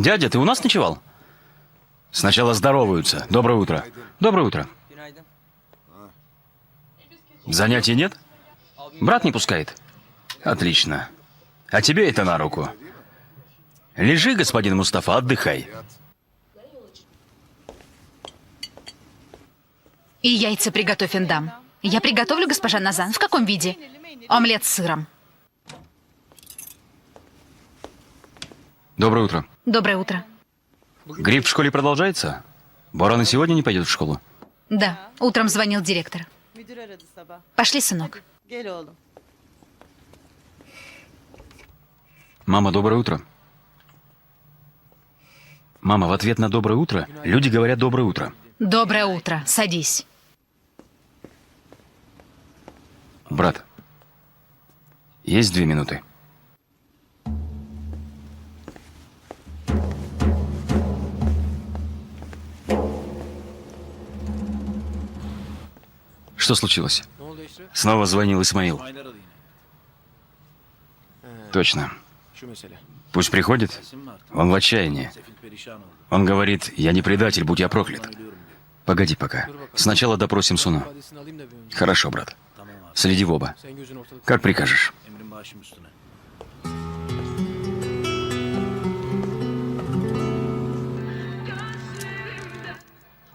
Дядя, ты у нас ночевал? Сначала здороваются. Доброе утро. Доброе утро. Занятий нет? Брат не пускает? Отлично. А тебе это на руку. Лежи, господин Мустафа, отдыхай. И яйца приготовь, Эндам. Я приготовлю, госпожа Назан. В каком виде? Омлет с сыром. Доброе утро. Доброе утро. Грипп в школе продолжается? Борон и сегодня не пойдет в школу? Да, утром звонил директор. Пошли, сынок. Мама, доброе утро. Мама, в ответ на доброе утро люди говорят доброе утро. Доброе утро. Садись. Брат, есть 2 минуты? Что случилось? Снова звонил Исмаил. Точно. Пусть приходит. Он в отчаянии. Он говорит, я не предатель, будь я проклят. Погоди пока. Сначала допросим Суну. Хорошо, брат. Следи в оба. Как прикажешь.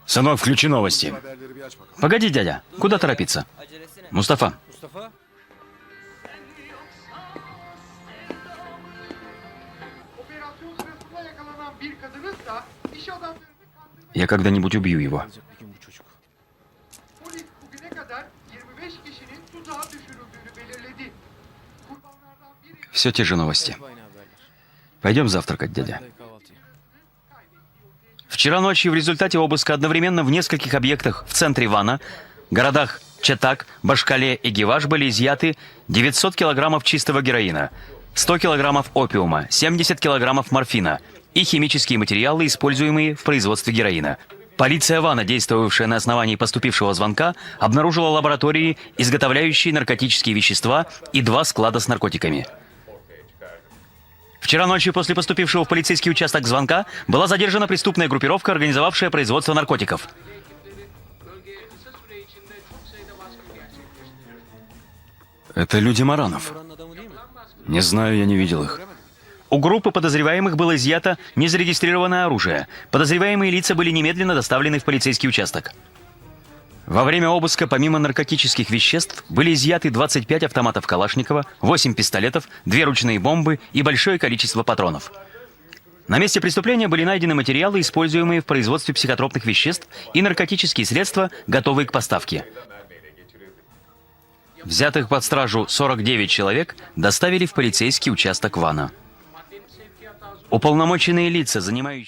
Сынок, включи новости. Погоди, дядя. Куда торопиться? Мустафа. Я когда-нибудь убью его. Все те же новости. Пойдем завтракать, дядя. Вчера ночью в результате обыска одновременно в нескольких объектах в центре Вана, городах Чатак, Башкале и Гиваш были изъяты 900 килограммов чистого героина, 100 килограммов опиума, 70 килограммов морфина и химические материалы, используемые в производстве героина. Полиция Вана, действовавшая на основании поступившего звонка, обнаружила лаборатории, изготовляющие наркотические вещества, и 2 склада с наркотиками. Вчера ночью после поступившего в полицейский участок звонка была задержана преступная группировка, организовавшая производство наркотиков. Это люди Маранов. Не знаю, я не видел их. У группы подозреваемых было изъято незарегистрированное оружие. Подозреваемые лица были немедленно доставлены в полицейский участок. Во время обыска, помимо наркотических веществ, были изъяты 25 автоматов Калашникова, 8 пистолетов, 2 ручные бомбы и большое количество патронов. На месте преступления были найдены материалы, используемые в производстве психотропных веществ, и наркотические средства, готовые к поставке. Взятых под стражу 49 человек доставили в полицейский участок Вана. Уполномоченные лица, занимающие...